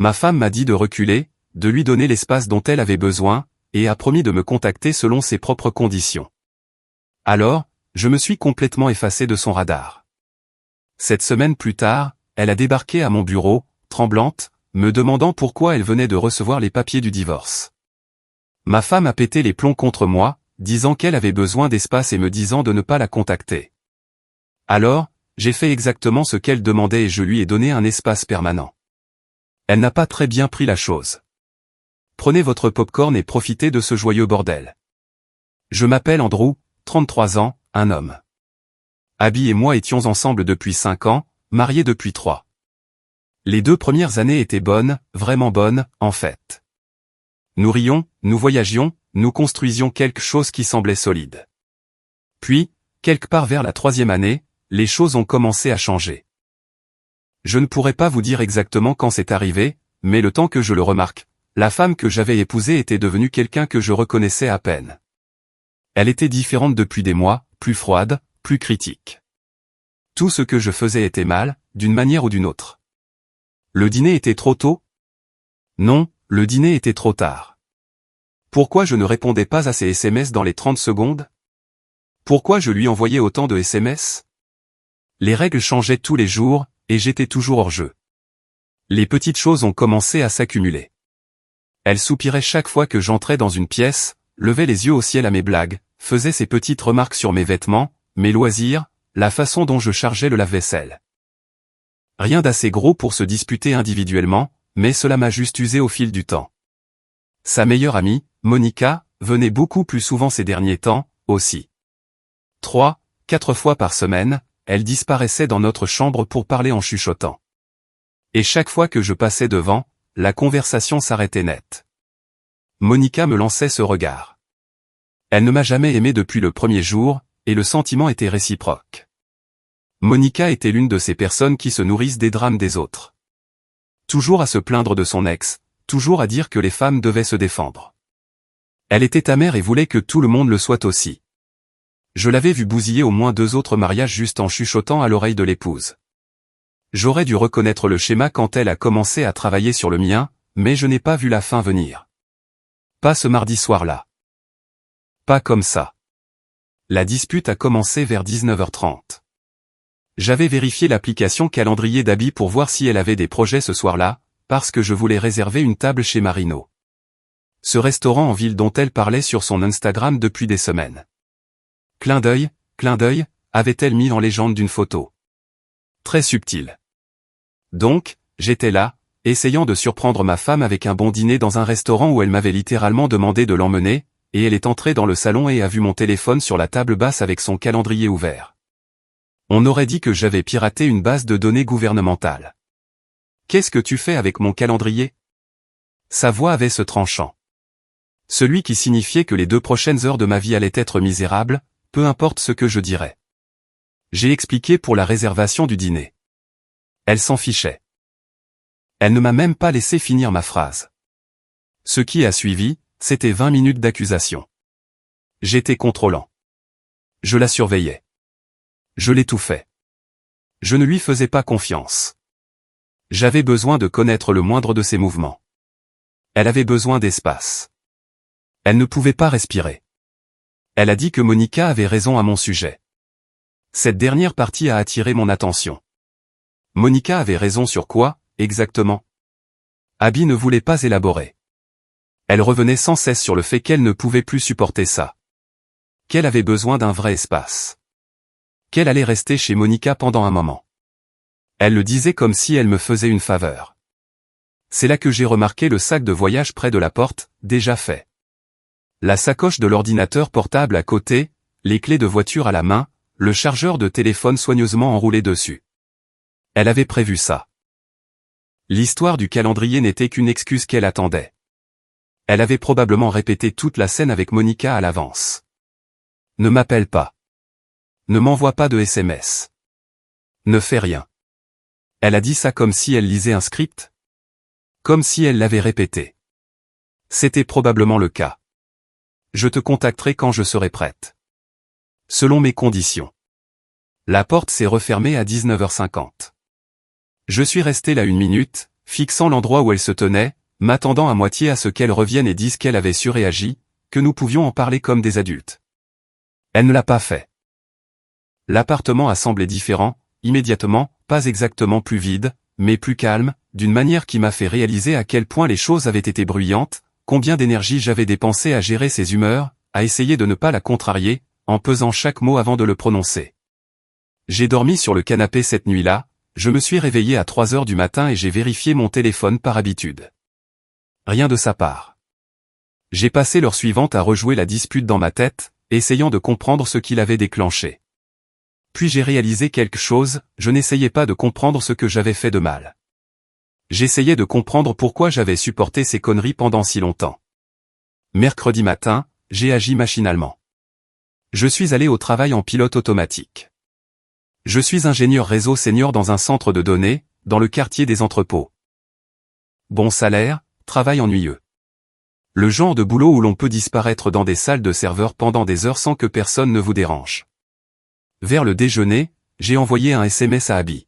Ma femme m'a dit de reculer, de lui donner l'espace dont elle avait besoin, et a promis de me contacter selon ses propres conditions. Alors, je me suis complètement effacé de son radar. 7 semaines plus tard, elle a débarqué à mon bureau, tremblante, me demandant pourquoi elle venait de recevoir les papiers du divorce. Ma femme a pété les plombs contre moi, disant qu'elle avait besoin d'espace et me disant de ne pas la contacter. Alors, j'ai fait exactement ce qu'elle demandait et je lui ai donné un espace permanent. Elle n'a pas très bien pris la chose. Prenez votre popcorn et profitez de ce joyeux bordel. Je m'appelle Andrew, 33 ans, un homme. Abby et moi étions ensemble depuis 5 ans, mariés depuis 3. Les 2 premières années étaient bonnes, vraiment bonnes, en fait. Nous rions, nous voyagions, nous construisions quelque chose qui semblait solide. Puis, quelque part vers la 3e année, les choses ont commencé à changer. Je ne pourrais pas vous dire exactement quand c'est arrivé, mais le temps que je le remarque, la femme que j'avais épousée était devenue quelqu'un que je reconnaissais à peine. Elle était différente depuis des mois, plus froide, plus critique. Tout ce que je faisais était mal, d'une manière ou d'une autre. Le dîner était trop tôt? Non, le dîner était trop tard. Pourquoi je ne répondais pas à ses SMS dans les 30 secondes? Pourquoi je lui envoyais autant de SMS? Les règles changeaient tous les jours, et j'étais toujours hors jeu. Les petites choses ont commencé à s'accumuler. Elle soupirait chaque fois que j'entrais dans une pièce, levait les yeux au ciel à mes blagues, faisait ses petites remarques sur mes vêtements, mes loisirs, la façon dont je chargeais le lave-vaisselle. Rien d'assez gros pour se disputer individuellement, mais cela m'a juste usé au fil du temps. Sa meilleure amie, Monica, venait beaucoup plus souvent ces derniers temps, aussi. 3, 4 fois par semaine, elle disparaissait dans notre chambre pour parler en chuchotant. Et chaque fois que je passais devant, la conversation s'arrêtait net. Monica me lançait ce regard. Elle ne m'a jamais aimé depuis le premier jour, et le sentiment était réciproque. Monica était l'une de ces personnes qui se nourrissent des drames des autres. Toujours à se plaindre de son ex, toujours à dire que les femmes devaient se défendre. Elle était amère et voulait que tout le monde le soit aussi. Je l'avais vu bousiller au moins 2 autres mariages juste en chuchotant à l'oreille de l'épouse. J'aurais dû reconnaître le schéma quand elle a commencé à travailler sur le mien, mais je n'ai pas vu la fin venir. Pas ce mardi soir-là. Pas comme ça. La dispute a commencé vers 19h30. J'avais vérifié l'application calendrier d'Abby pour voir si elle avait des projets ce soir-là, parce que je voulais réserver une table chez Marino. Ce restaurant en ville dont elle parlait sur son Instagram depuis des semaines. Clin d'œil, avait-elle mis en légende d'une photo. Très subtil. Donc, j'étais là, essayant de surprendre ma femme avec un bon dîner dans un restaurant où elle m'avait littéralement demandé de l'emmener, et elle est entrée dans le salon et a vu mon téléphone sur la table basse avec son calendrier ouvert. On aurait dit que j'avais piraté une base de données gouvernementale. Qu'est-ce que tu fais avec mon calendrier? Sa voix avait ce tranchant. Celui qui signifiait que les 2 prochaines heures de ma vie allaient être misérables, peu importe ce que je dirais. J'ai expliqué pour la réservation du dîner. Elle s'en fichait. Elle ne m'a même pas laissé finir ma phrase. Ce qui a suivi, c'était 20 minutes d'accusation. J'étais contrôlant. Je la surveillais. Je l'étouffais. Je ne lui faisais pas confiance. J'avais besoin de connaître le moindre de ses mouvements. Elle avait besoin d'espace. Elle ne pouvait pas respirer. Elle a dit que Monica avait raison à mon sujet. Cette dernière partie a attiré mon attention. Monica avait raison sur quoi, exactement? Abby ne voulait pas élaborer. Elle revenait sans cesse sur le fait qu'elle ne pouvait plus supporter ça. Qu'elle avait besoin d'un vrai espace. Qu'elle allait rester chez Monica pendant un moment. Elle le disait comme si elle me faisait une faveur. C'est là que j'ai remarqué le sac de voyage près de la porte, déjà fait. La sacoche de l'ordinateur portable à côté, les clés de voiture à la main, le chargeur de téléphone soigneusement enroulé dessus. Elle avait prévu ça. L'histoire du calendrier n'était qu'une excuse qu'elle attendait. Elle avait probablement répété toute la scène avec Monica à l'avance. Ne m'appelle pas. Ne m'envoie pas de SMS. Ne fais rien. Elle a dit ça comme si elle lisait un script. Comme si elle l'avait répété. C'était probablement le cas. Je te contacterai quand je serai prête. Selon mes conditions. La porte s'est refermée à 19h50. Je suis resté là 1 minute, fixant l'endroit où elle se tenait, m'attendant à moitié à ce qu'elle revienne et dise qu'elle avait surréagi, que nous pouvions en parler comme des adultes. Elle ne l'a pas fait. L'appartement a semblé différent, immédiatement, pas exactement plus vide, mais plus calme, d'une manière qui m'a fait réaliser à quel point les choses avaient été bruyantes, combien d'énergie j'avais dépensé à gérer ses humeurs, à essayer de ne pas la contrarier, en pesant chaque mot avant de le prononcer. J'ai dormi sur le canapé cette nuit-là, je me suis réveillé à 3 heures du matin et j'ai vérifié mon téléphone par habitude. Rien de sa part. J'ai passé l'heure suivante à rejouer la dispute dans ma tête, essayant de comprendre ce qui l'avait déclenché. Puis j'ai réalisé quelque chose, je n'essayais pas de comprendre ce que j'avais fait de mal. J'essayais de comprendre pourquoi j'avais supporté ces conneries pendant si longtemps. Mercredi matin, j'ai agi machinalement. Je suis allé au travail en pilote automatique. Je suis ingénieur réseau senior dans un centre de données, dans le quartier des entrepôts. Bon salaire, travail ennuyeux. Le genre de boulot où l'on peut disparaître dans des salles de serveurs pendant des heures sans que personne ne vous dérange. Vers le déjeuner, j'ai envoyé un SMS à Abby.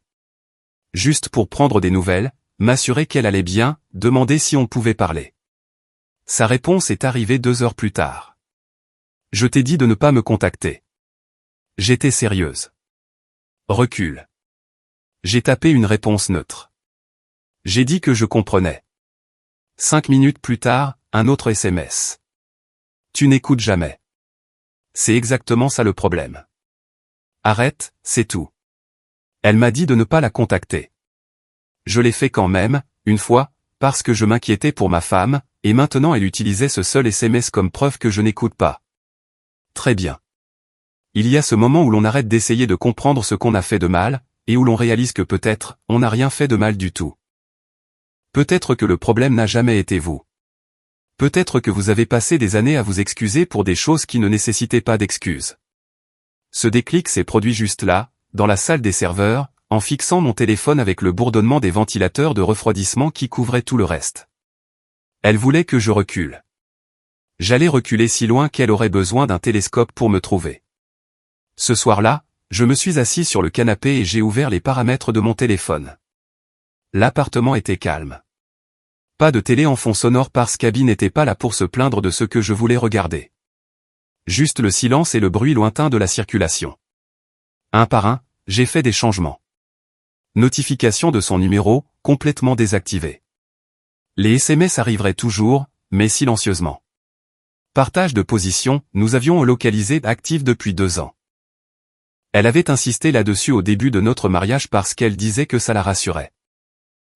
Juste pour prendre des nouvelles, m'assurer qu'elle allait bien, demander si on pouvait parler. Sa réponse est arrivée 2 heures plus tard. Je t'ai dit de ne pas me contacter. J'étais sérieuse. Recule. J'ai tapé une réponse neutre. J'ai dit que je comprenais. 5 minutes plus tard, un autre SMS. Tu n'écoutes jamais. C'est exactement ça le problème. Arrête, c'est tout. Elle m'a dit de ne pas la contacter. Je l'ai fait quand même, une fois, parce que je m'inquiétais pour ma femme, et maintenant elle utilisait ce seul SMS comme preuve que je n'écoute pas. Très bien. Il y a ce moment où l'on arrête d'essayer de comprendre ce qu'on a fait de mal, et où l'on réalise que peut-être, on n'a rien fait de mal du tout. Peut-être que le problème n'a jamais été vous. Peut-être que vous avez passé des années à vous excuser pour des choses qui ne nécessitaient pas d'excuses. Ce déclic s'est produit juste là, dans la salle des serveurs, en fixant mon téléphone avec le bourdonnement des ventilateurs de refroidissement qui couvraient tout le reste. Elle voulait que je recule. J'allais reculer si loin qu'elle aurait besoin d'un télescope pour me trouver. Ce soir-là, je me suis assis sur le canapé et j'ai ouvert les paramètres de mon téléphone. L'appartement était calme. Pas de télé en fond sonore parce qu'Abby n'était pas là pour se plaindre de ce que je voulais regarder. Juste le silence et le bruit lointain de la circulation. Un par un, j'ai fait des changements. Notification de son numéro, complètement désactivé. Les SMS arriveraient toujours, mais silencieusement. Partage de position, nous avions localisé active depuis 2 ans. Elle avait insisté là-dessus au début de notre mariage parce qu'elle disait que ça la rassurait.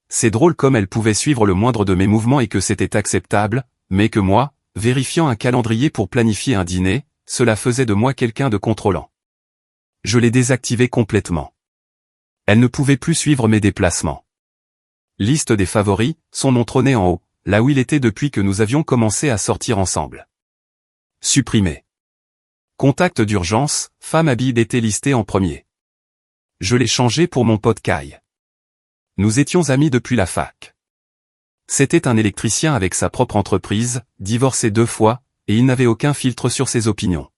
C'est drôle comme elle pouvait suivre le moindre de mes mouvements et que c'était acceptable, mais que moi, vérifiant un calendrier pour planifier un dîner, cela faisait de moi quelqu'un de contrôlant. Je l'ai désactivé complètement. Elle ne pouvait plus suivre mes déplacements. Liste des favoris, son nom trônait en haut, là où il était depuis que nous avions commencé à sortir ensemble. Supprimé. Contact d'urgence, femme Abby était listée en premier. Je l'ai changé pour mon pote Kai. Nous étions amis depuis la fac. C'était un électricien avec sa propre entreprise, divorcé 2 fois, et il n'avait aucun filtre sur ses opinions.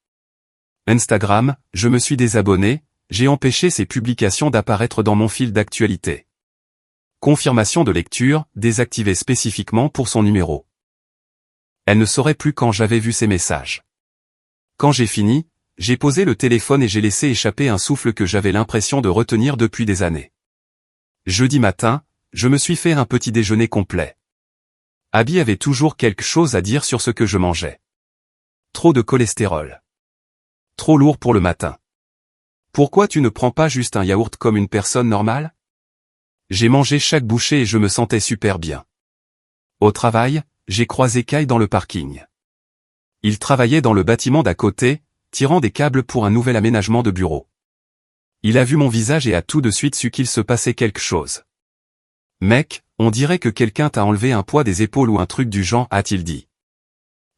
Instagram, je me suis désabonné, j'ai empêché ses publications d'apparaître dans mon fil d'actualité. Confirmation de lecture, désactivée spécifiquement pour son numéro. Elle ne saurait plus quand j'avais vu ses messages. Quand j'ai fini, j'ai posé le téléphone et j'ai laissé échapper un souffle que j'avais l'impression de retenir depuis des années. Jeudi matin, je me suis fait un petit déjeuner complet. Abby avait toujours quelque chose à dire sur ce que je mangeais. Trop de cholestérol. Trop lourd pour le matin. Pourquoi tu ne prends pas juste un yaourt comme une personne normale? J'ai mangé chaque bouchée et je me sentais super bien. Au travail, j'ai croisé Kai dans le parking. Il travaillait dans le bâtiment d'à côté, tirant des câbles pour un nouvel aménagement de bureau. Il a vu mon visage et a tout de suite su qu'il se passait quelque chose. Mec, on dirait que quelqu'un t'a enlevé un poids des épaules ou un truc du genre, a-t-il dit.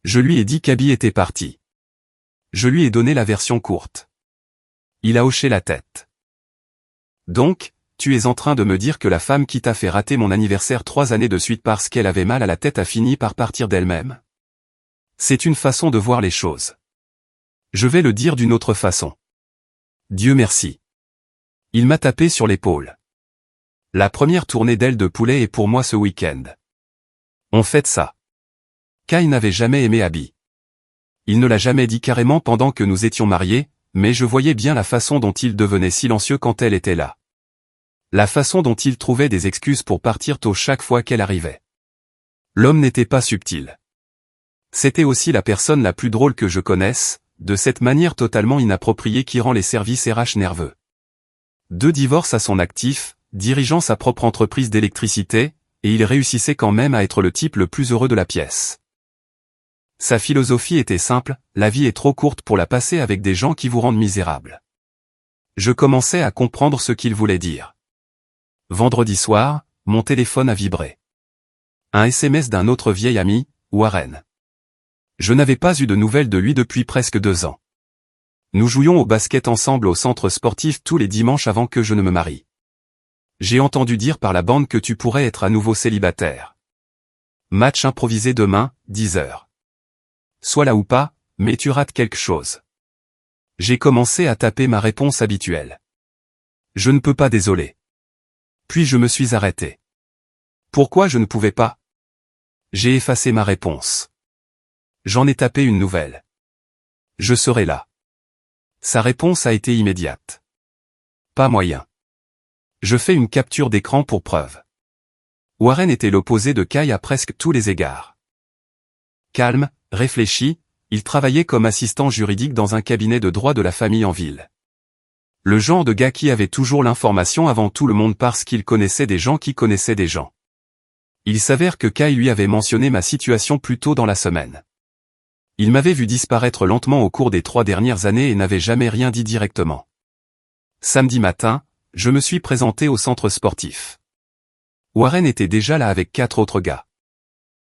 Je lui ai dit qu'Abby était partie. Je lui ai donné la version courte. Il a hoché la tête. Donc, tu es en train de me dire que la femme qui t'a fait rater mon anniversaire 3 années de suite parce qu'elle avait mal à la tête a fini par partir d'elle-même? C'est une façon de voir les choses. Je vais le dire d'une autre façon. Dieu merci. Il m'a tapé sur l'épaule. La première tournée d'aile de poulet est pour moi ce week-end. On fête ça. Kai n'avait jamais aimé Abby. Il ne l'a jamais dit carrément pendant que nous étions mariés, mais je voyais bien la façon dont il devenait silencieux quand elle était là. La façon dont il trouvait des excuses pour partir tôt chaque fois qu'elle arrivait. L'homme n'était pas subtil. C'était aussi la personne la plus drôle que je connaisse, de cette manière totalement inappropriée qui rend les services RH nerveux. 2 divorces à son actif, dirigeant sa propre entreprise d'électricité, et il réussissait quand même à être le type le plus heureux de la pièce. Sa philosophie était simple, la vie est trop courte pour la passer avec des gens qui vous rendent misérable. Je commençais à comprendre ce qu'il voulait dire. Vendredi soir, mon téléphone a vibré. Un SMS d'un autre vieil ami, Warren. Je n'avais pas eu de nouvelles de lui depuis presque 2 ans. Nous jouions au basket ensemble au centre sportif tous les dimanches avant que je ne me marie. J'ai entendu dire par la bande que tu pourrais être à nouveau célibataire. Match improvisé demain, 10h. Sois là ou pas, mais tu rates quelque chose. J'ai commencé à taper ma réponse habituelle. Je ne peux pas, désolé. Puis je me suis arrêté. Pourquoi je ne pouvais pas? J'ai effacé ma réponse. J'en ai tapé une nouvelle. Je serai là. Sa réponse a été immédiate. Pas moyen. Je fais une capture d'écran pour preuve. Warren était l'opposé de Kai à presque tous les égards. Calme, réfléchi, il travaillait comme assistant juridique dans un cabinet de droit de la famille en ville. Le genre de gars qui avait toujours l'information avant tout le monde parce qu'il connaissait des gens qui connaissaient des gens. Il s'avère que Kai lui avait mentionné ma situation plus tôt dans la semaine. Il m'avait vu disparaître lentement au cours des 3 dernières années et n'avait jamais rien dit directement. Samedi matin, je me suis présenté au centre sportif. Warren était déjà là avec 4 autres gars.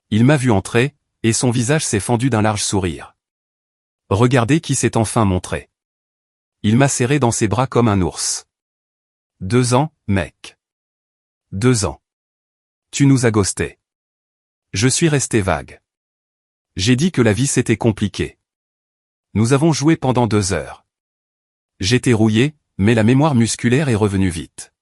Il m'a vu entrer, et son visage s'est fendu d'un large sourire. Regardez qui s'est enfin montré. Il m'a serré dans ses bras comme un ours. 2 ans, mec. 2 ans. Tu nous as ghosté. Je suis resté vague. J'ai dit que la vie c'était compliqué. Nous avons joué pendant 2 heures. J'étais rouillé, mais la mémoire musculaire est revenue vite.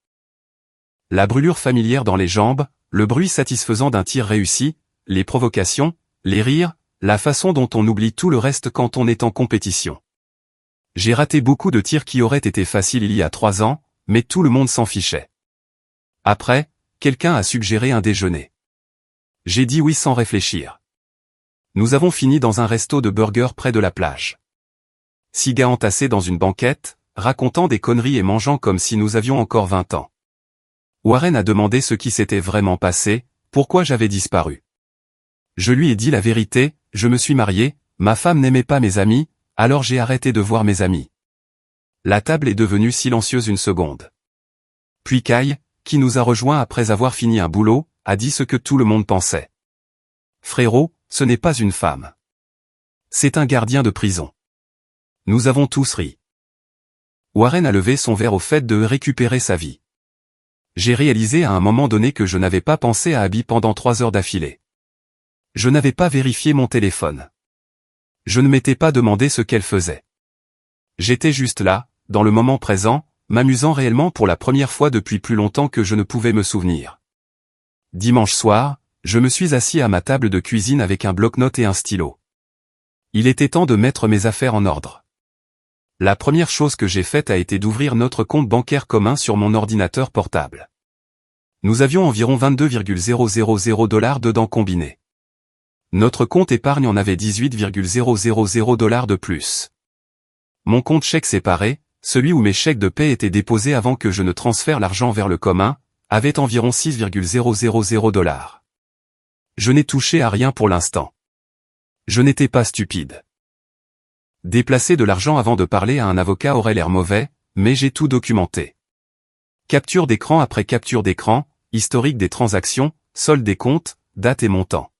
La brûlure familière dans les jambes, le bruit satisfaisant d'un tir réussi, les provocations, les rires, la façon dont on oublie tout le reste quand on est en compétition. J'ai raté beaucoup de tirs qui auraient été faciles il y a 3 ans, mais tout le monde s'en fichait. Après, quelqu'un a suggéré un déjeuner. J'ai dit oui sans réfléchir. Nous avons fini dans un resto de burgers près de la plage. 6 gars entassés dans une banquette, racontant des conneries et mangeant comme si nous avions encore 20 ans. Warren a demandé ce qui s'était vraiment passé, pourquoi j'avais disparu. Je lui ai dit la vérité, je me suis marié, ma femme n'aimait pas mes amis, alors j'ai arrêté de voir mes amis. La table est devenue silencieuse une seconde. Puis Kai, qui nous a rejoints après avoir fini un boulot, a dit ce que tout le monde pensait. Frérot, ce n'est pas une femme. C'est un gardien de prison. Nous avons tous ri. Warren a levé son verre au fait de récupérer sa vie. J'ai réalisé à un moment donné que je n'avais pas pensé à Abby pendant 3 heures d'affilée. Je n'avais pas vérifié mon téléphone. Je ne m'étais pas demandé ce qu'elle faisait. J'étais juste là, dans le moment présent, m'amusant réellement pour la première fois depuis plus longtemps que je ne pouvais me souvenir. Dimanche soir, je me suis assis à ma table de cuisine avec un bloc-notes et un stylo. Il était temps de mettre mes affaires en ordre. La première chose que j'ai faite a été d'ouvrir notre compte bancaire commun sur mon ordinateur portable. Nous avions environ 22,000 $ dedans combinés. Notre compte épargne en avait 18,000 $ de plus. Mon compte chèque séparé, celui où mes chèques de paie étaient déposés avant que je ne transfère l'argent vers le commun, avait environ 6,000 $. Je n'ai touché à rien pour l'instant. Je n'étais pas stupide. Déplacer de l'argent avant de parler à un avocat aurait l'air mauvais, mais j'ai tout documenté. Capture d'écran après capture d'écran, historique des transactions, solde des comptes, date et montant.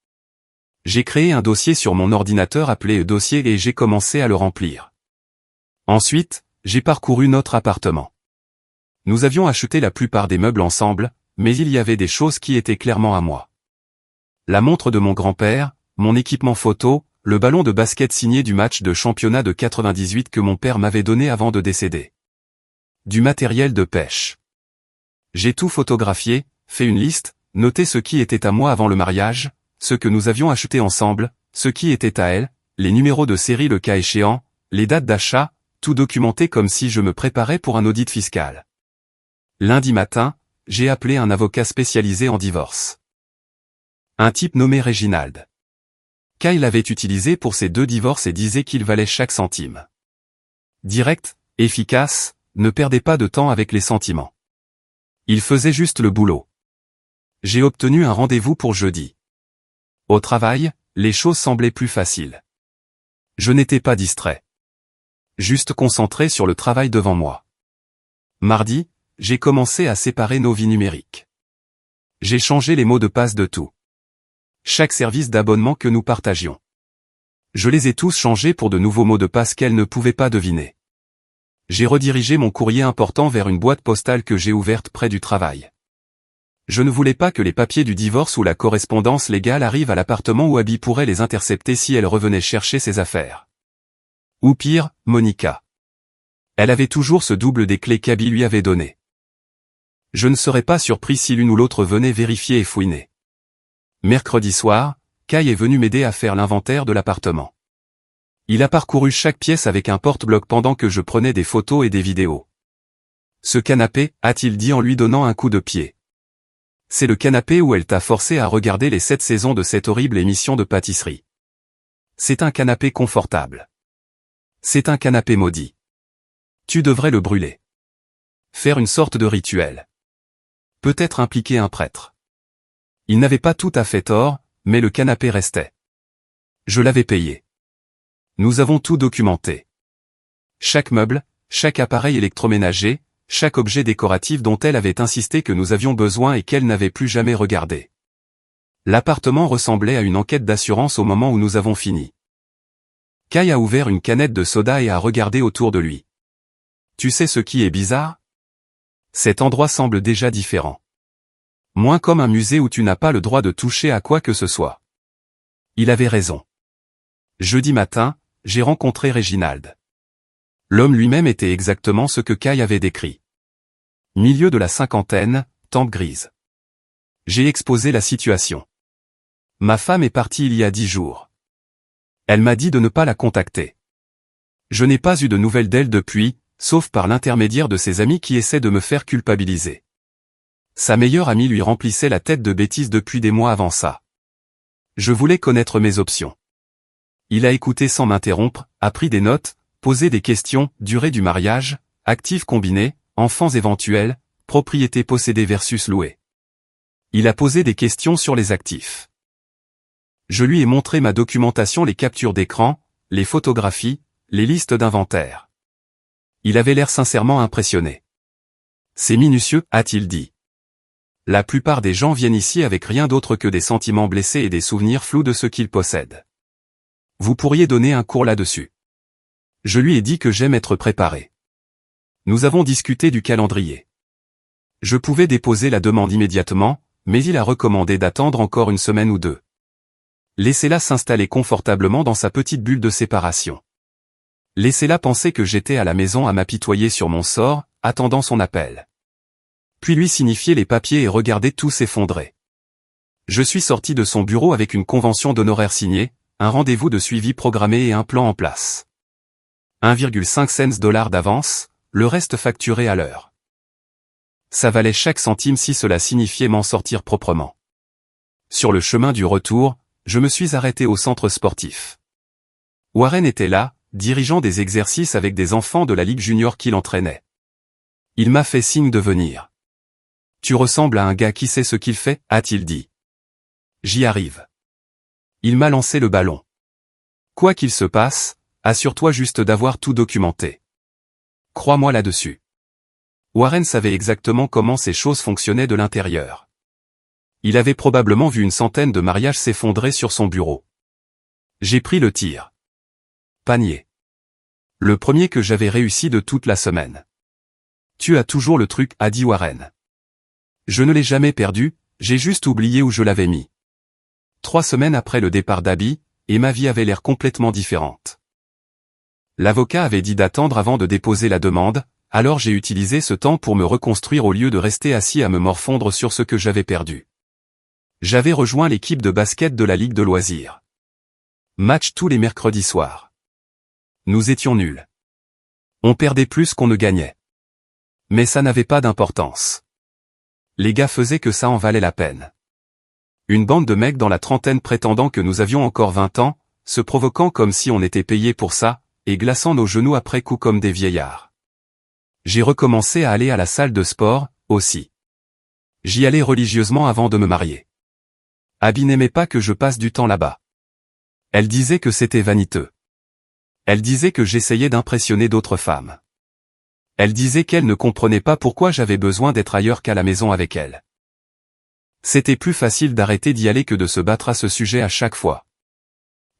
J'ai créé un dossier sur mon ordinateur appelé dossier et j'ai commencé à le remplir. Ensuite, j'ai parcouru notre appartement. Nous avions acheté la plupart des meubles ensemble, mais il y avait des choses qui étaient clairement à moi. La montre de mon grand-père, mon équipement photo, le ballon de basket signé du match de championnat de 98 que mon père m'avait donné avant de décéder. Du matériel de pêche. J'ai tout photographié, fait une liste, noté ce qui était à moi avant le mariage, ce que nous avions acheté ensemble, ce qui était à elle, les numéros de série le cas échéant, les dates d'achat, tout documenté comme si je me préparais pour un audit fiscal. Lundi matin, j'ai appelé un avocat spécialisé en divorce. Un type nommé Reginald. Kyle l'avait utilisé pour ses 2 divorces et disait qu'il valait chaque centime. Direct, efficace, ne perdait pas de temps avec les sentiments. Il faisait juste le boulot. J'ai obtenu un rendez-vous pour jeudi. Au travail, les choses semblaient plus faciles. Je n'étais pas distrait. Juste concentré sur le travail devant moi. Mardi, j'ai commencé à séparer nos vies numériques. J'ai changé les mots de passe de tout. Chaque service d'abonnement que nous partagions. Je les ai tous changés pour de nouveaux mots de passe qu'elle ne pouvait pas deviner. J'ai redirigé mon courrier important vers une boîte postale que j'ai ouverte près du travail. Je ne voulais pas que les papiers du divorce ou la correspondance légale arrivent à l'appartement où Abby pourrait les intercepter si elle revenait chercher ses affaires. Ou pire, Monica. Elle avait toujours ce double des clés qu'Abby lui avait données. Je ne serais pas surpris si l'une ou l'autre venait vérifier et fouiner. Mercredi soir, Kyle est venu m'aider à faire l'inventaire de l'appartement. Il a parcouru chaque pièce avec un porte-bloc pendant que je prenais des photos et des vidéos. Ce canapé, a-t-il dit en lui donnant un coup de pied. C'est le canapé où elle t'a forcé à regarder les 7 saisons de cette horrible émission de pâtisserie. C'est un canapé confortable. C'est un canapé maudit. Tu devrais le brûler. Faire une sorte de rituel. Peut-être impliquer un prêtre. Il n'avait pas tout à fait tort, mais le canapé restait. Je l'avais payé. Nous avons tout documenté. Chaque meuble, chaque appareil électroménager, chaque objet décoratif dont elle avait insisté que nous avions besoin et qu'elle n'avait plus jamais regardé. L'appartement ressemblait à une enquête d'assurance au moment où nous avons fini. Kyle a ouvert une canette de soda et a regardé autour de lui. Tu sais ce qui est bizarre? Cet endroit semble déjà différent. Moins comme un musée où tu n'as pas le droit de toucher à quoi que ce soit. Il avait raison. Jeudi matin, j'ai rencontré Reginald. L'homme lui-même était exactement ce que Kyle avait décrit. Milieu de la cinquantaine, tempe grise. J'ai exposé la situation. Ma femme est partie il y a 10 jours. Elle m'a dit de ne pas la contacter. Je n'ai pas eu de nouvelles d'elle depuis, sauf par l'intermédiaire de ses amis qui essaient de me faire culpabiliser. Sa meilleure amie lui remplissait la tête de bêtises depuis des mois avant ça. Je voulais connaître mes options. Il a écouté sans m'interrompre, a pris des notes, posé des questions, durée du mariage, actifs combinés, enfants éventuels, propriété possédée versus louée. Il a posé des questions sur les actifs. Je lui ai montré ma documentation, les captures d'écran, les photographies, les listes d'inventaire. Il avait l'air sincèrement impressionné. C'est minutieux, a-t-il dit. La plupart des gens viennent ici avec rien d'autre que des sentiments blessés et des souvenirs flous de ce qu'ils possèdent. Vous pourriez donner un cours là-dessus. Je lui ai dit que j'aime être préparé. Nous avons discuté du calendrier. Je pouvais déposer la demande immédiatement, mais il a recommandé d'attendre encore une semaine ou 2. Laissez-la s'installer confortablement dans sa petite bulle de séparation. Laissez-la penser que j'étais à la maison à m'apitoyer sur mon sort, attendant son appel. Puis lui signifier les papiers et regarder tout s'effondrer. Je suis sorti de son bureau avec une convention d'honoraires signée, un rendez-vous de suivi programmé et un plan en place. 1,5 cents d'avance, le reste facturé à l'heure. Ça valait chaque centime si cela signifiait m'en sortir proprement. Sur le chemin du retour, je me suis arrêté au centre sportif. Warren était là, dirigeant des exercices avec des enfants de la Ligue junior qui l'entraînaient. Il m'a fait signe de venir. Tu ressembles à un gars qui sait ce qu'il fait, a-t-il dit. J'y arrive. Il m'a lancé le ballon. Quoi qu'il se passe, assure-toi juste d'avoir tout documenté. Crois-moi là-dessus. Warren savait exactement comment ces choses fonctionnaient de l'intérieur. Il avait probablement vu une centaine de mariages s'effondrer sur son bureau. J'ai pris le tir. Panier. Le premier que j'avais réussi de toute la semaine. Tu as toujours le truc, a dit Warren. Je ne l'ai jamais perdu, j'ai juste oublié où je l'avais mis. 3 semaines après le départ d'Abby, et ma vie avait l'air complètement différente. L'avocat avait dit d'attendre avant de déposer la demande, alors j'ai utilisé ce temps pour me reconstruire au lieu de rester assis à me morfondre sur ce que j'avais perdu. J'avais rejoint l'équipe de basket de la Ligue de loisirs. Match tous les mercredis soirs. Nous étions nuls. On perdait plus qu'on ne gagnait. Mais ça n'avait pas d'importance. Les gars faisaient que ça en valait la peine. Une bande de mecs dans la trentaine prétendant que nous avions encore 20 ans, se provoquant comme si on était payé pour ça, et glaçant nos genoux après coup comme des vieillards. J'ai recommencé à aller à la salle de sport, aussi. J'y allais religieusement avant de me marier. Abby n'aimait pas que je passe du temps là-bas. Elle disait que c'était vaniteux. Elle disait que j'essayais d'impressionner d'autres femmes. Elle disait qu'elle ne comprenait pas pourquoi j'avais besoin d'être ailleurs qu'à la maison avec elle. C'était plus facile d'arrêter d'y aller que de se battre à ce sujet à chaque fois.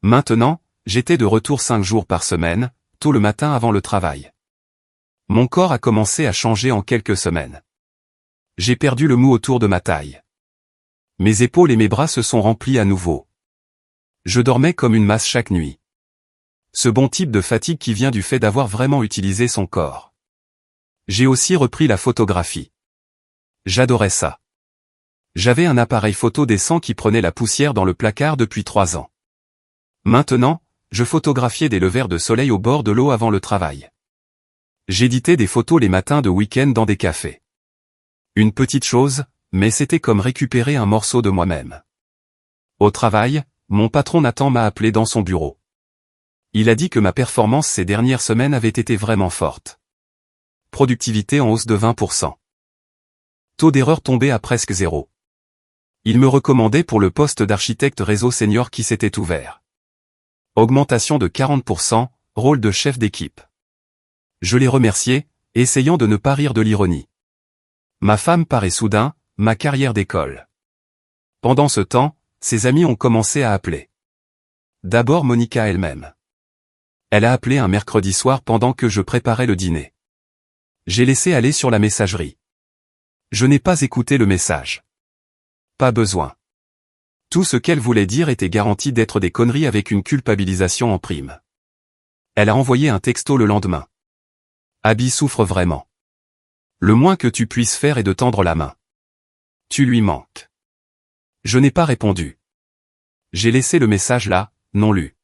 Maintenant, j'étais de retour 5 jours par semaine, tôt le matin avant le travail. Mon corps a commencé à changer en quelques semaines. J'ai perdu le mou autour de ma taille. Mes épaules et mes bras se sont remplis à nouveau. Je dormais comme une masse chaque nuit. Ce bon type de fatigue qui vient du fait d'avoir vraiment utilisé son corps. J'ai aussi repris la photographie. J'adorais ça. J'avais un appareil photo décent qui prenait la poussière dans le placard depuis 3 ans. Maintenant, je photographiais des levers de soleil au bord de l'eau avant le travail. J'éditais des photos les matins de week-end dans des cafés. Une petite chose, mais c'était comme récupérer un morceau de moi-même. Au travail, mon patron Nathan m'a appelé dans son bureau. Il a dit que ma performance ces dernières semaines avait été vraiment forte. Productivité en hausse de 20%. Taux d'erreur tombé à presque 0. Il me recommandait pour le poste d'architecte réseau senior qui s'était ouvert. Augmentation de 40%, rôle de chef d'équipe. Je l'ai remercié, essayant de ne pas rire de l'ironie. Ma femme paraît soudain, ma carrière d'école. Pendant ce temps, ses amis ont commencé à appeler. D'abord Monica elle-même. Elle a appelé un mercredi soir pendant que je préparais le dîner. J'ai laissé aller sur la messagerie. Je n'ai pas écouté le message. Pas besoin. Tout ce qu'elle voulait dire était garanti d'être des conneries avec une culpabilisation en prime. Elle a envoyé un texto le lendemain. Abby souffre vraiment. Le moins que tu puisses faire est de tendre la main. Tu lui manques. Je n'ai pas répondu. J'ai laissé le message là, non lu.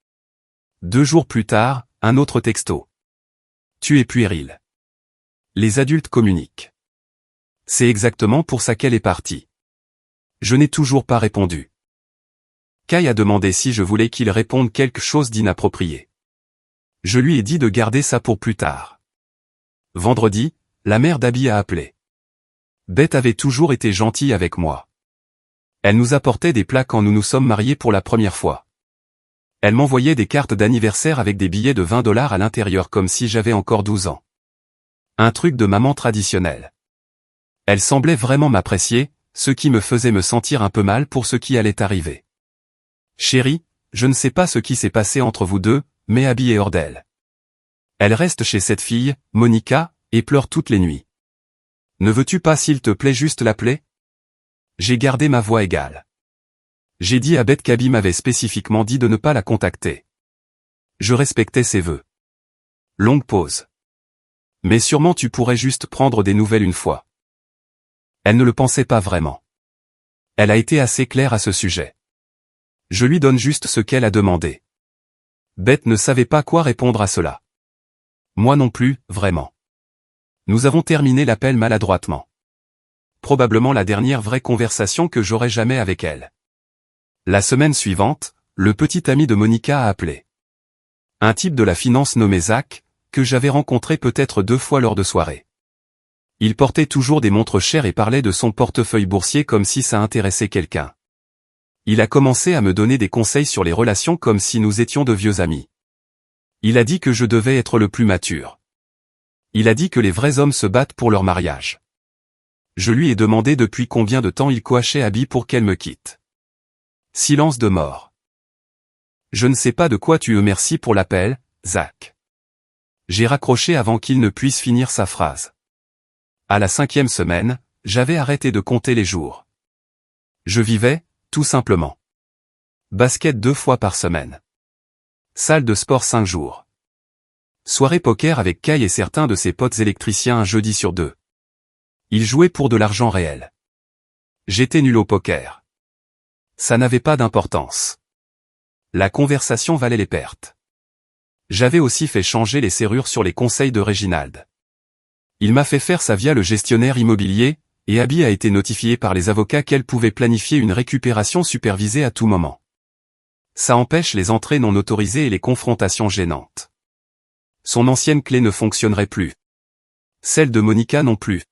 2 jours plus tard, un autre texto. Tu es puéril. Les adultes communiquent. C'est exactement pour ça qu'elle est partie. Je n'ai toujours pas répondu. Kai a demandé si je voulais qu'il réponde quelque chose d'inapproprié. Je lui ai dit de garder ça pour plus tard. Vendredi, la mère d'Abby a appelé. Beth avait toujours été gentille avec moi. Elle nous apportait des plats quand nous nous sommes mariés pour la première fois. Elle m'envoyait des cartes d'anniversaire avec des billets de $20 à l'intérieur comme si j'avais encore 12 ans. Un truc de maman traditionnelle. Elle semblait vraiment m'apprécier, ce qui me faisait me sentir un peu mal pour ce qui allait arriver. Chérie, je ne sais pas ce qui s'est passé entre vous deux, mais Abby est hors d'elle. Elle reste chez cette fille, Monica, et pleure toutes les nuits. Ne veux-tu pas s'il te plaît juste l'appeler? J'ai gardé ma voix égale. J'ai dit à Beth qu'Abby m'avait spécifiquement dit de ne pas la contacter. Je respectais ses vœux. Longue pause. Mais sûrement tu pourrais juste prendre des nouvelles une fois. Elle ne le pensait pas vraiment. Elle a été assez claire à ce sujet. Je lui donne juste ce qu'elle a demandé. Beth ne savait pas quoi répondre à cela. Moi non plus, vraiment. Nous avons terminé l'appel maladroitement. Probablement la dernière vraie conversation que j'aurai jamais avec elle. La semaine suivante, le petit ami de Monica a appelé. Un type de la finance nommé Zach, que j'avais rencontré peut-être 2 fois lors de soirées. Il portait toujours des montres chères et parlait de son portefeuille boursier comme si ça intéressait quelqu'un. Il a commencé à me donner des conseils sur les relations comme si nous étions de vieux amis. Il a dit que je devais être le plus mature. Il a dit que les vrais hommes se battent pour leur mariage. Je lui ai demandé depuis combien de temps il coachait Abby pour qu'elle me quitte. Silence de mort. Je ne sais pas de quoi tu merci pour l'appel, Zach. J'ai raccroché avant qu'il ne puisse finir sa phrase. À la 5e semaine, j'avais arrêté de compter les jours. Je vivais, tout simplement. Basket 2 fois par semaine. Salle de sport 5 jours. Soirée poker avec Kai et certains de ses potes électriciens un jeudi sur deux. Ils jouaient pour de l'argent réel. J'étais nul au poker. Ça n'avait pas d'importance. La conversation valait les pertes. J'avais aussi fait changer les serrures sur les conseils de Réginald. Il m'a fait faire ça via le gestionnaire immobilier, et Abby a été notifiée par les avocats qu'elle pouvait planifier une récupération supervisée à tout moment. Ça empêche les entrées non autorisées et les confrontations gênantes. Son ancienne clé ne fonctionnerait plus. Celle de Monica non plus.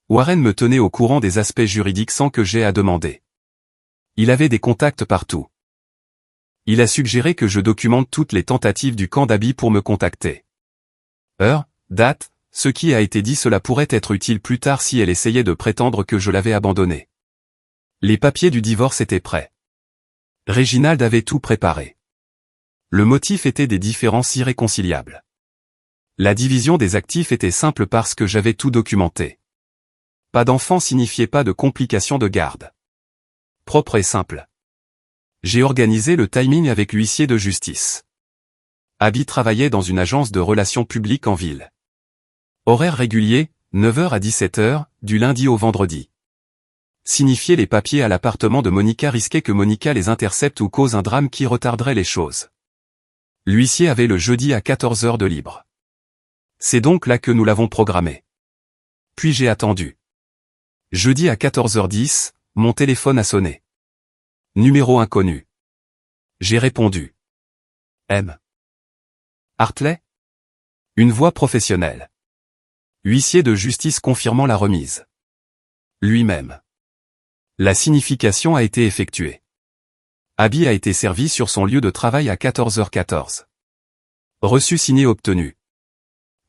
Warren me tenait au courant des aspects juridiques sans que j'aie à demander. Il avait des contacts partout. Il a suggéré que je documente toutes les tentatives du camp d'Abby pour me contacter. Heure, date, ce qui a été dit, cela pourrait être utile plus tard si elle essayait de prétendre que je l'avais abandonnée. Les papiers du divorce étaient prêts. Réginald avait tout préparé. Le motif était des différences irréconciliables. La division des actifs était simple parce que j'avais tout documenté. Pas d'enfant signifiait pas de complications de garde. Propre et simple. J'ai organisé le timing avec l'huissier de justice. Abby travaillait dans une agence de relations publiques en ville. Horaire régulier, 9h à 17h, du lundi au vendredi. Signifier les papiers à l'appartement de Monica risquait que Monica les intercepte ou cause un drame qui retarderait les choses. L'huissier avait le jeudi à 14h de libre. C'est donc là que nous l'avons programmé. Puis j'ai attendu. Jeudi à 14h10, mon téléphone a sonné. Numéro inconnu. J'ai répondu. M. Hartley? Une voix professionnelle. Huissier de justice confirmant la remise. Lui-même. La signification a été effectuée. Abby a été servi sur son lieu de travail à 14h14. Reçu signé obtenu.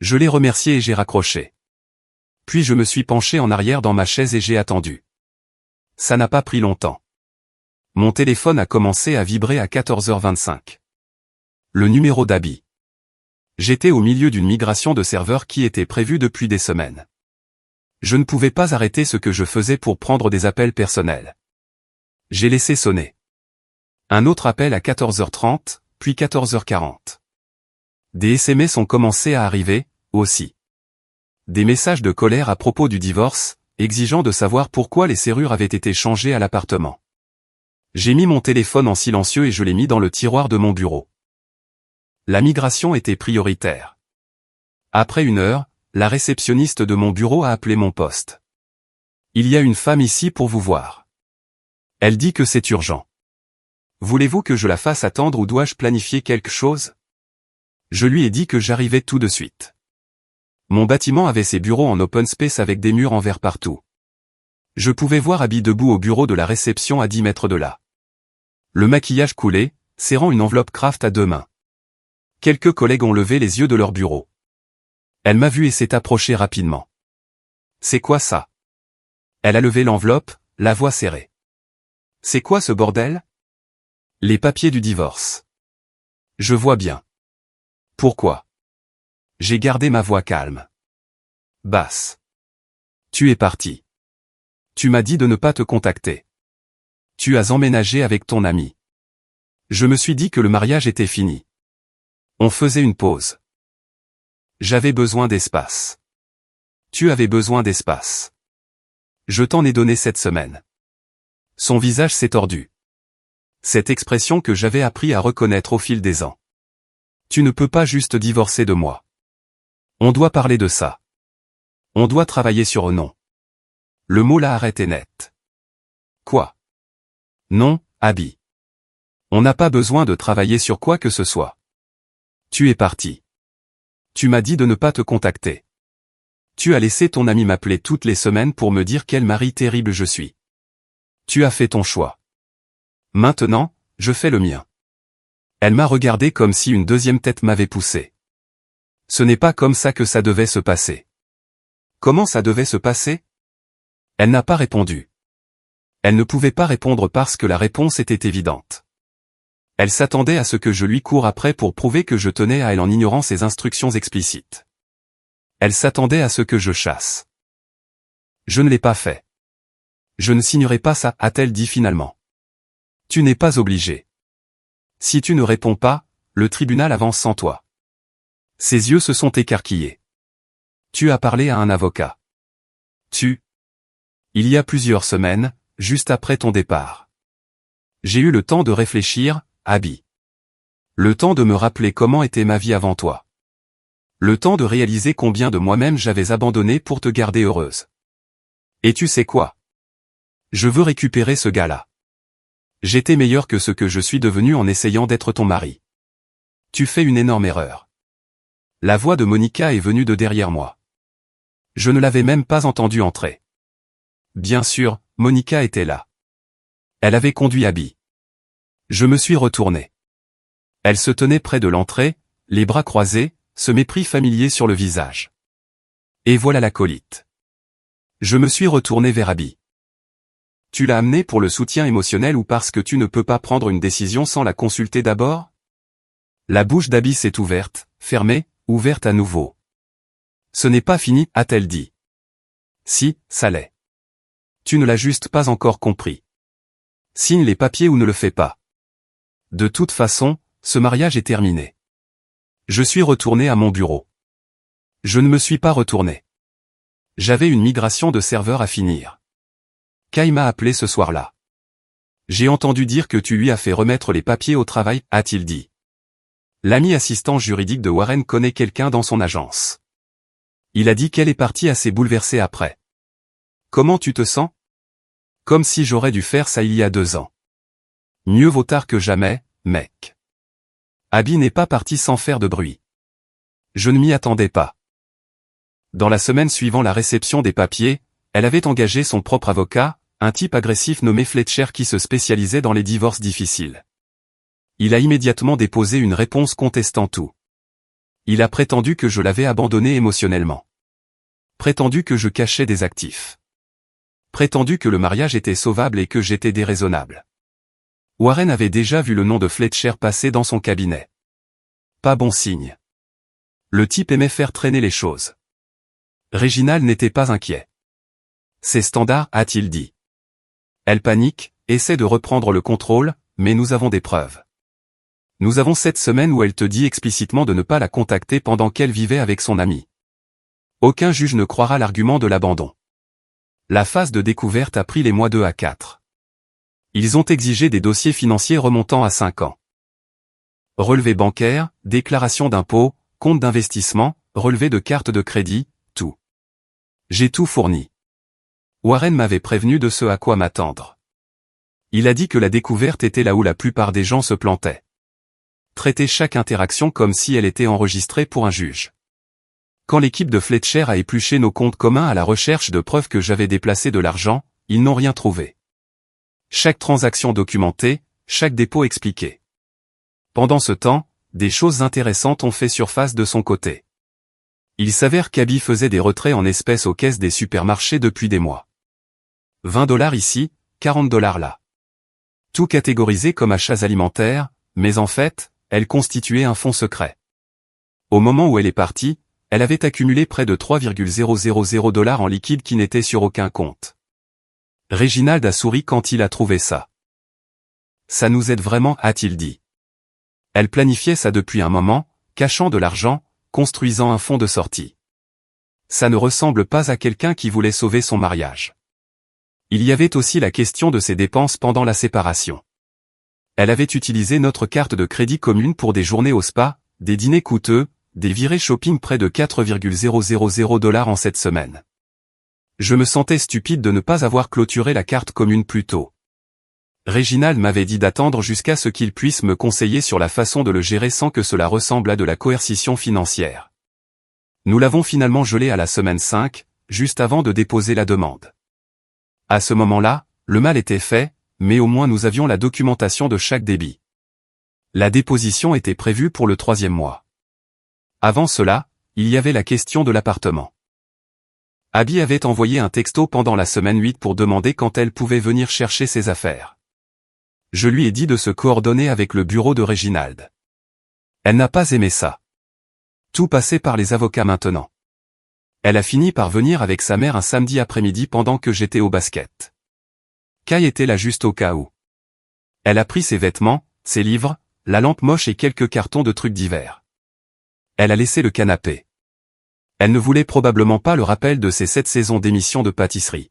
Je l'ai remercié et j'ai raccroché. Puis je me suis penché en arrière dans ma chaise et j'ai attendu. Ça n'a pas pris longtemps. Mon téléphone a commencé à vibrer à 14h25. Le numéro d'Abby. J'étais au milieu d'une migration de serveurs qui était prévue depuis des semaines. Je ne pouvais pas arrêter ce que je faisais pour prendre des appels personnels. J'ai laissé sonner. Un autre appel à 14h30, puis 14h40. Des SMS ont commencé à arriver, aussi. Des messages de colère à propos du divorce, exigeant de savoir pourquoi les serrures avaient été changées à l'appartement. J'ai mis mon téléphone en silencieux et je l'ai mis dans le tiroir de mon bureau. La migration était prioritaire. Après 1 heure, la réceptionniste de mon bureau a appelé mon poste. Il y a une femme ici pour vous voir. Elle dit que c'est urgent. Voulez-vous que je la fasse attendre ou dois-je planifier quelque chose? Je lui ai dit que j'arrivais tout de suite. Mon bâtiment avait ses bureaux en open space avec des murs en verre partout. Je pouvais voir Abby debout au bureau de la réception à 10 mètres de là. Le maquillage coulait, serrant une enveloppe Kraft à 2 mains. Quelques collègues ont levé les yeux de leur bureau. Elle m'a vu et s'est approchée rapidement. C'est quoi ça? Elle a levé l'enveloppe, la voix serrée. C'est quoi ce bordel? Les papiers du divorce. Je vois bien. Pourquoi? J'ai gardé ma voix calme. Basse. Tu es parti. Tu m'as dit de ne pas te contacter. Tu as emménagé avec ton ami. Je me suis dit que le mariage était fini. On faisait une pause. J'avais besoin d'espace. Tu avais besoin d'espace. Je t'en ai donné cette semaine. Son visage s'est tordu. Cette expression que j'avais appris à reconnaître au fil des ans. Tu ne peux pas juste divorcer de moi. On doit parler de ça. On doit travailler sur non. Le mot l'a arrêté net. Quoi? Non, Abby. On n'a pas besoin de travailler sur quoi que ce soit. Tu es parti. Tu m'as dit de ne pas te contacter. Tu as laissé ton ami m'appeler toutes les semaines pour me dire quel mari terrible je suis. Tu as fait ton choix. Maintenant, je fais le mien. Elle m'a regardé comme si une deuxième tête m'avait poussé. Ce n'est pas comme ça que ça devait se passer. Comment ça devait se passer? Elle n'a pas répondu. Elle ne pouvait pas répondre parce que la réponse était évidente. Elle s'attendait à ce que je lui coure après pour prouver que je tenais à elle en ignorant ses instructions explicites. Elle s'attendait à ce que je chasse. Je ne l'ai pas fait. Je ne signerai pas ça, a-t-elle dit finalement. Tu n'es pas obligé. Si tu ne réponds pas, le tribunal avance sans toi. Ses yeux se sont écarquillés. Tu as parlé à un avocat. Il y a plusieurs semaines, juste après ton départ. J'ai eu le temps de réfléchir, Abby. Le temps de me rappeler comment était ma vie avant toi. Le temps de réaliser combien de moi-même j'avais abandonné pour te garder heureuse. Et tu sais quoi? Je veux récupérer ce gars-là. J'étais meilleur que ce que je suis devenu en essayant d'être ton mari. Tu fais une énorme erreur. La voix de Monica est venue de derrière moi. Je ne l'avais même pas entendue entrer. Bien sûr, Monica était là. Elle avait conduit Abby. Je me suis retourné. Elle se tenait près de l'entrée, les bras croisés, ce mépris familier sur le visage. Et voilà l'acolyte. Je me suis retourné vers Abby. Tu l'as amenée pour le soutien émotionnel ou parce que tu ne peux pas prendre une décision sans la consulter d'abord? La bouche d'Abby s'est ouverte, fermée, ouverte à nouveau. Ce n'est pas fini, a-t-elle dit. Si, ça l'est. Tu ne l'as juste pas encore compris. Signe les papiers ou ne le fais pas. De toute façon, ce mariage est terminé. Je suis retourné à mon bureau. Je ne me suis pas retourné. J'avais une migration de serveurs à finir. Kay m'a appelé ce soir-là. J'ai entendu dire que tu lui as fait remettre les papiers au travail, a-t-il dit. L'ami assistant juridique de Warren connaît quelqu'un dans son agence. Il a dit qu'elle est partie assez bouleversée après. Comment tu te sens? Comme si j'aurais dû faire ça il y a 2 ans. Mieux vaut tard que jamais, mec. Abby n'est pas partie sans faire de bruit. Je ne m'y attendais pas. Dans la semaine suivant la réception des papiers, elle avait engagé son propre avocat, un type agressif nommé Fletcher qui se spécialisait dans les divorces difficiles. Il a immédiatement déposé une réponse contestant tout. Il a prétendu que je l'avais abandonné émotionnellement. Prétendu que je cachais des actifs. Prétendu que le mariage était sauvable et que j'étais déraisonnable. Warren avait déjà vu le nom de Fletcher passer dans son cabinet. Pas bon signe. Le type aimait faire traîner les choses. Réginald n'était pas inquiet. C'est standard, a-t-il dit. Elle panique, essaie de reprendre le contrôle, mais nous avons des preuves. Nous avons 7 semaines où elle te dit explicitement de ne pas la contacter pendant qu'elle vivait avec son ami. Aucun juge ne croira l'argument de l'abandon. La phase de découverte a pris les mois 2 à 4. Ils ont exigé des dossiers financiers remontant à 5 ans. Relevé bancaire, déclaration d'impôt, compte d'investissement, relevé de carte de crédit, tout. J'ai tout fourni. Warren m'avait prévenu de ce à quoi m'attendre. Il a dit que la découverte était là où la plupart des gens se plantaient. Traiter chaque interaction comme si elle était enregistrée pour un juge. Quand l'équipe de Fletcher a épluché nos comptes communs à la recherche de preuves que j'avais déplacé de l'argent, ils n'ont rien trouvé. Chaque transaction documentée, chaque dépôt expliqué. Pendant ce temps, des choses intéressantes ont fait surface de son côté. Il s'avère qu'Abby faisait des retraits en espèces aux caisses des supermarchés depuis des mois. $20 ici, $40 là. Tout catégorisé comme achats alimentaires, mais en fait, elle constituait un fonds secret. Au moment où elle est partie, elle avait accumulé près de $3,000 en liquide qui n'était sur aucun compte. Réginald a souri quand il a trouvé ça. Ça nous aide vraiment, a-t-il dit. Elle planifiait ça depuis un moment, cachant de l'argent, construisant un fonds de sortie. Ça ne ressemble pas à quelqu'un qui voulait sauver son mariage. Il y avait aussi la question de ses dépenses pendant la séparation. Elle avait utilisé notre carte de crédit commune pour des journées au spa, des dîners coûteux, des virées shopping près de $4,000 en 7 semaines. Je me sentais stupide de ne pas avoir clôturé la carte commune plus tôt. Réginald m'avait dit d'attendre jusqu'à ce qu'il puisse me conseiller sur la façon de le gérer sans que cela ressemble à de la coercition financière. Nous l'avons finalement gelé à la semaine 5, juste avant de déposer la demande. À ce moment-là, le mal était fait, mais au moins nous avions la documentation de chaque débit. La déposition était prévue pour le 3e mois. Avant cela, il y avait la question de l'appartement. Abby avait envoyé un texto pendant la semaine 8 pour demander quand elle pouvait venir chercher ses affaires. Je lui ai dit de se coordonner avec le bureau de Réginald. Elle n'a pas aimé ça. Tout passait par les avocats maintenant. Elle a fini par venir avec sa mère un samedi après-midi pendant que j'étais au basket. Kay était là juste au cas où. Elle a pris ses vêtements, ses livres, la lampe moche et quelques cartons de trucs divers. Elle a laissé le canapé. Elle ne voulait probablement pas le rappel de ses 7 saisons d'émissions de pâtisserie.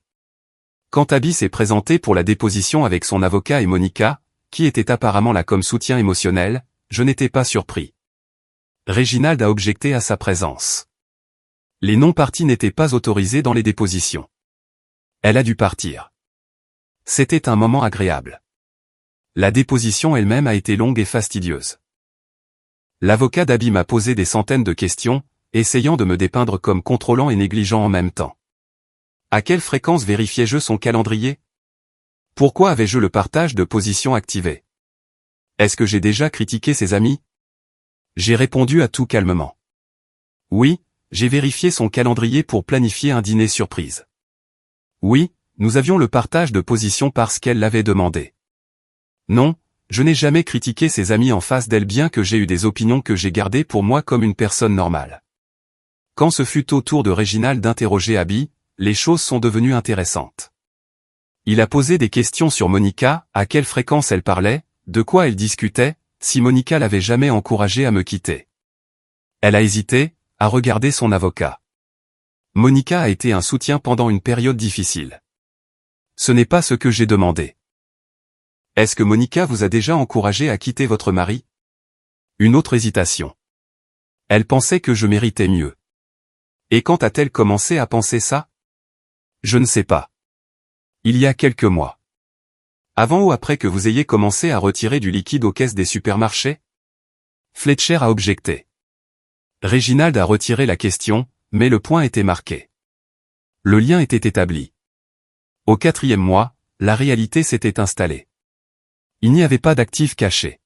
Quand Abby s'est présentée pour la déposition avec son avocat et Monica, qui était apparemment là comme soutien émotionnel, je n'étais pas surpris. Réginald a objecté à sa présence. Les non-partis n'étaient pas autorisés dans les dépositions. Elle a dû partir. C'était un moment agréable. La déposition elle-même a été longue et fastidieuse. L'avocat d'Abby m'a posé des centaines de questions, essayant de me dépeindre comme contrôlant et négligent en même temps. À quelle fréquence vérifiais-je son calendrier? Pourquoi avais-je le partage de position activé? Est-ce que j'ai déjà critiqué ses amis? J'ai répondu à tout calmement. Oui, j'ai vérifié son calendrier pour planifier un dîner surprise. Oui, nous avions le partage de position parce qu'elle l'avait demandé. Non, je n'ai jamais critiqué ses amis en face d'elle bien que j'ai eu des opinions que j'ai gardées pour moi comme une personne normale. Quand ce fut au tour de Réginald d'interroger Abby, les choses sont devenues intéressantes. Il a posé des questions sur Monica, à quelle fréquence elle parlait, de quoi elle discutait, si Monica l'avait jamais encouragée à me quitter. Elle a hésité, a regardé son avocat. Monica a été un soutien pendant une période difficile. Ce n'est pas ce que j'ai demandé. Est-ce que Monica vous a déjà encouragé à quitter votre mari? Une autre hésitation. Elle pensait que je méritais mieux. Et quand a-t-elle commencé à penser ça? Je ne sais pas. Il y a quelques mois. Avant ou après que vous ayez commencé à retirer du liquide aux caisses des supermarchés? Fletcher a objecté. Réginald a retiré la question, mais le point était marqué. Le lien était établi. Au 4e mois, la réalité s'était installée. Il n'y avait pas d'actifs cachés.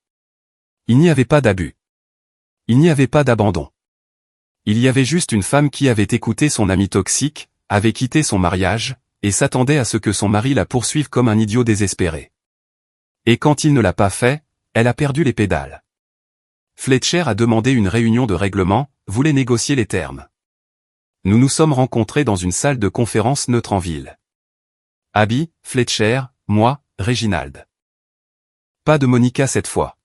Il n'y avait pas d'abus. Il n'y avait pas d'abandon. Il y avait juste une femme qui avait écouté son ami toxique, avait quitté son mariage, et s'attendait à ce que son mari la poursuive comme un idiot désespéré. Et quand il ne l'a pas fait, elle a perdu les pédales. Fletcher a demandé une réunion de règlement, voulait négocier les termes. Nous nous sommes rencontrés dans une salle de conférence neutre en ville. Abby, Fletcher, moi, Réginald. Pas de Monica cette fois.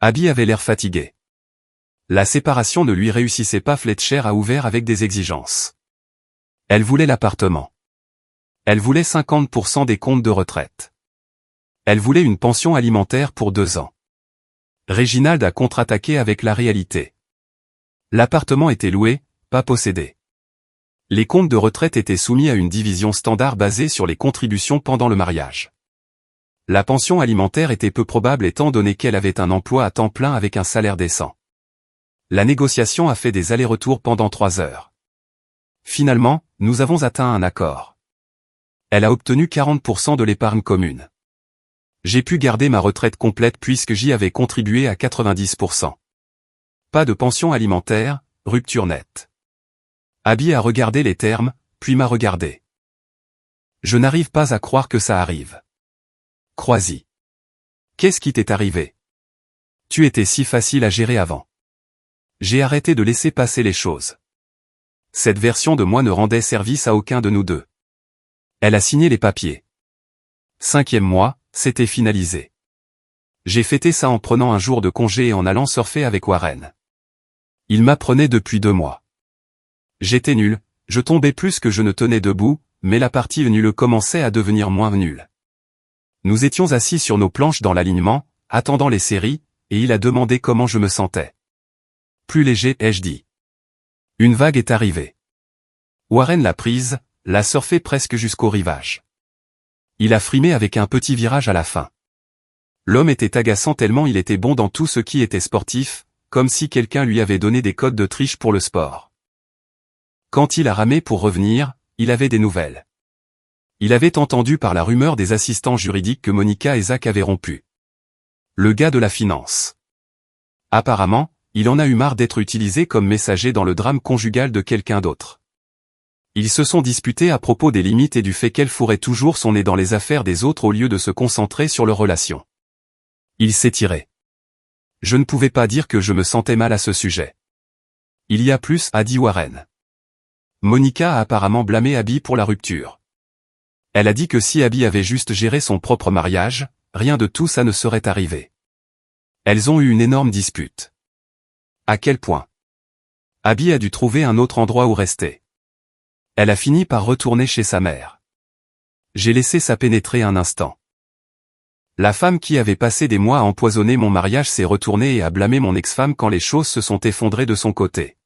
Abby avait l'air fatigué. La séparation ne lui réussissait pas. Fletcher a ouvert avec des exigences. Elle voulait l'appartement. Elle voulait 50% des comptes de retraite. Elle voulait une pension alimentaire pour 2 ans. Réginald a contre-attaqué avec la réalité. L'appartement était loué, pas possédé. Les comptes de retraite étaient soumis à une division standard basée sur les contributions pendant le mariage. La pension alimentaire était peu probable étant donné qu'elle avait un emploi à temps plein avec un salaire décent. La négociation a fait des allers-retours pendant 3 heures. Finalement, nous avons atteint un accord. Elle a obtenu 40% de l'épargne commune. J'ai pu garder ma retraite complète puisque j'y avais contribué à 90%. Pas de pension alimentaire, rupture nette. Abby a regardé les termes, puis m'a regardé. Je n'arrive pas à croire que ça arrive. Crois-y. Qu'est-ce qui t'est arrivé? Tu étais si facile à gérer avant. J'ai arrêté de laisser passer les choses. Cette version de moi ne rendait service à aucun de nous deux. Elle a signé les papiers. 5e mois, c'était finalisé. J'ai fêté ça en prenant un jour de congé et en allant surfer avec Warren. Il m'apprenait depuis 2 mois. J'étais nul, je tombais plus que je ne tenais debout, mais la partie nulle commençait à devenir moins nulle. Nous étions assis sur nos planches dans l'alignement, attendant les séries, et il a demandé comment je me sentais. Plus léger, ai-je dit. Une vague est arrivée. Warren l'a prise, l'a surfé presque jusqu'au rivage. Il a frimé avec un petit virage à la fin. L'homme était agaçant tellement il était bon dans tout ce qui était sportif, comme si quelqu'un lui avait donné des codes de triche pour le sport. Quand il a ramé pour revenir, il avait des nouvelles. Il avait entendu par la rumeur des assistants juridiques que Monica et Zach avaient rompu. Le gars de la finance. Apparemment, il en a eu marre d'être utilisé comme messager dans le drame conjugal de quelqu'un d'autre. Ils se sont disputés à propos des limites et du fait qu'elle fourrait toujours son nez dans les affaires des autres au lieu de se concentrer sur leurs relations. Il s'est tiré. Je ne pouvais pas dire que je me sentais mal à ce sujet. Il y a plus, a dit Warren. Monica a apparemment blâmé Abby pour la rupture. Elle a dit que si Abby avait juste géré son propre mariage, rien de tout ça ne serait arrivé. Elles ont eu une énorme dispute. À quel point? Abby a dû trouver un autre endroit où rester. Elle a fini par retourner chez sa mère. J'ai laissé ça pénétrer un instant. La femme qui avait passé des mois à empoisonner mon mariage s'est retournée et a blâmé mon ex-femme quand les choses se sont effondrées de son côté.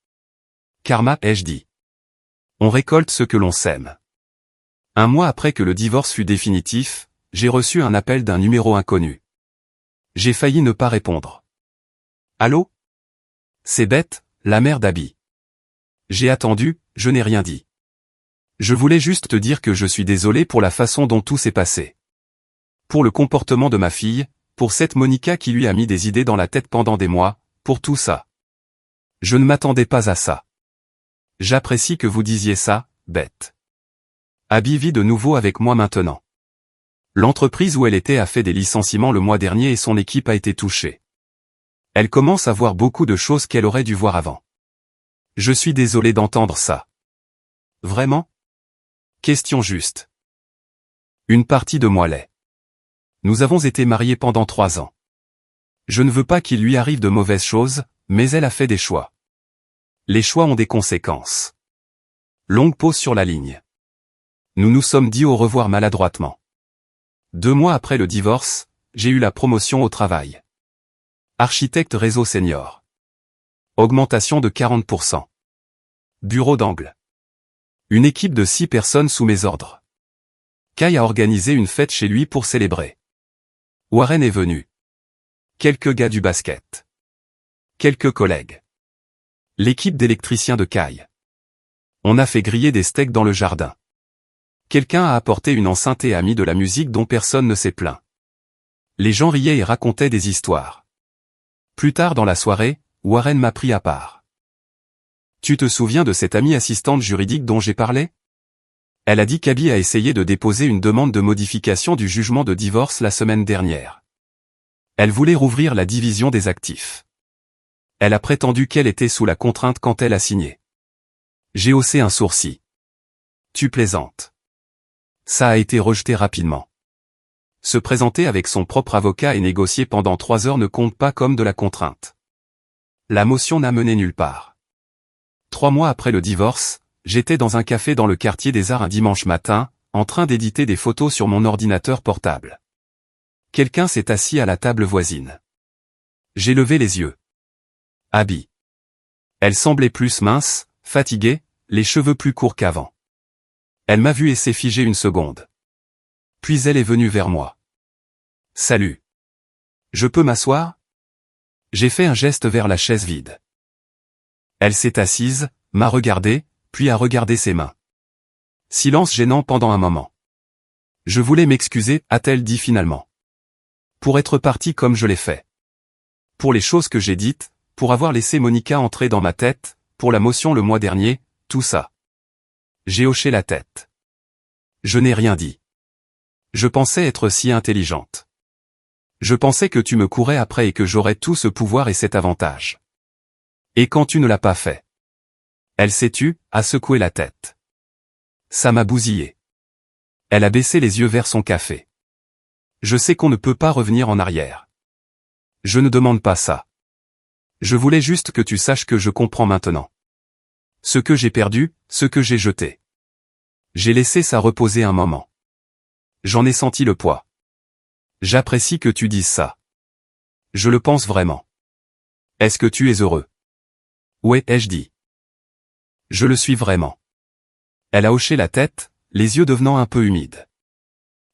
Karma, ai-je dit. On récolte ce que l'on sème. Un mois après que le divorce fut définitif, j'ai reçu un appel d'un numéro inconnu. J'ai failli ne pas répondre. Allô? C'est Beth, la mère d'Abby. J'ai attendu, je n'ai rien dit. Je voulais juste te dire que je suis désolé pour la façon dont tout s'est passé. Pour le comportement de ma fille, pour cette Monica qui lui a mis des idées dans la tête pendant des mois, pour tout ça. Je ne m'attendais pas à ça. J'apprécie que vous disiez ça, Beth. Abby vit de nouveau avec moi maintenant. L'entreprise où elle était a fait des licenciements le mois dernier et son équipe a été touchée. Elle commence à voir beaucoup de choses qu'elle aurait dû voir avant. Je suis désolé d'entendre ça. Vraiment? Question juste. Une partie de moi l'est. Nous avons été mariés pendant 3 ans. Je ne veux pas qu'il lui arrive de mauvaises choses, mais elle a fait des choix. Les choix ont des conséquences. Longue pause sur la ligne. Nous nous sommes dit au revoir maladroitement. 2 mois après le divorce, j'ai eu la promotion au travail. Architecte réseau senior. Augmentation de 40%. Bureau d'angle. Une équipe de 6 personnes sous mes ordres. Kai a organisé une fête chez lui pour célébrer. Warren est venu. Quelques gars du basket. Quelques collègues. L'équipe d'électriciens de Kai. On a fait griller des steaks dans le jardin. Quelqu'un a apporté une enceinte et a mis de la musique dont personne ne s'est plaint. Les gens riaient et racontaient des histoires. Plus tard dans la soirée, Warren m'a pris à part. Tu te souviens de cette amie assistante juridique dont j'ai parlé? Elle a dit qu'Abby a essayé de déposer une demande de modification du jugement de divorce la semaine dernière. Elle voulait rouvrir la division des actifs. Elle a prétendu qu'elle était sous la contrainte quand elle a signé. J'ai haussé un sourcil. Tu plaisantes. Ça a été rejeté rapidement. Se présenter avec son propre avocat et négocier pendant 3 heures ne compte pas comme de la contrainte. La motion n'a mené nulle part. 3 mois après le divorce, j'étais dans un café dans le quartier des Arts un dimanche matin, en train d'éditer des photos sur mon ordinateur portable. Quelqu'un s'est assis à la table voisine. J'ai levé les yeux. Abby. Elle semblait plus mince, fatiguée, les cheveux plus courts qu'avant. Elle m'a vu et s'est figée une seconde. Puis elle est venue vers moi. Salut. Je peux m'asseoir? J'ai fait un geste vers la chaise vide. Elle s'est assise, m'a regardé, puis a regardé ses mains. Silence gênant pendant un moment. Je voulais m'excuser, a-t-elle dit finalement. Pour être partie comme je l'ai fait. Pour les choses que j'ai dites, pour avoir laissé Monica entrer dans ma tête, pour la motion le mois dernier, tout ça. J'ai hoché la tête. Je n'ai rien dit. Je pensais être si intelligente. Je pensais que tu me courais après et que j'aurais tout ce pouvoir et cet avantage. Et quand tu ne l'as pas fait. Elle s'est tue, a secoué la tête. Ça m'a bousillé. Elle a baissé les yeux vers son café. Je sais qu'on ne peut pas revenir en arrière. Je ne demande pas ça. Je voulais juste que tu saches que je comprends maintenant. Ce que j'ai perdu, ce que j'ai jeté. J'ai laissé ça reposer un moment. J'en ai senti le poids. J'apprécie que tu dises ça. Je le pense vraiment. Est-ce que tu es heureux? Ouais, ai-je dit. Je le suis vraiment. Elle a hoché la tête, les yeux devenant un peu humides.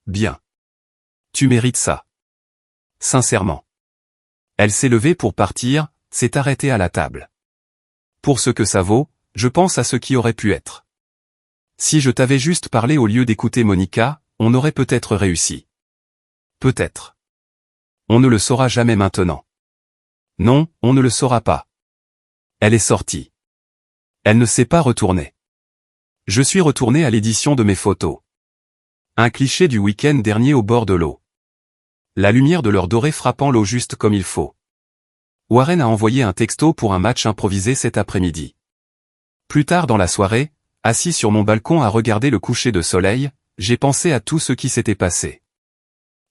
Bien. Tu mérites ça. Sincèrement. Elle s'est levée pour partir, s'est arrêtée à la table. Pour ce que ça vaut, je pense à ce qui aurait pu être. Si je t'avais juste parlé au lieu d'écouter Monica, on aurait peut-être réussi. Peut-être. On ne le saura jamais maintenant. Non, on ne le saura pas. Elle est sortie. Elle ne s'est pas retournée. Je suis retourné à l'édition de mes photos. Un cliché du week-end dernier au bord de l'eau. La lumière de l'heure dorée frappant l'eau juste comme il faut. Warren a envoyé un texto pour un match improvisé cet après-midi. Plus tard dans la soirée, assis sur mon balcon à regarder le coucher de soleil, j'ai pensé à tout ce qui s'était passé.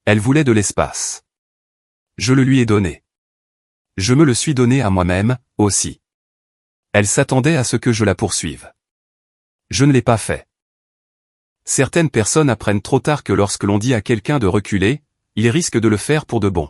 Elle voulait de l'espace. Je le lui ai donné. Je me le suis donné à moi-même, aussi. Elle s'attendait à ce que je la poursuive. Je ne l'ai pas fait. Certaines personnes apprennent trop tard que lorsque l'on dit à quelqu'un de reculer, il risque de le faire pour de bon.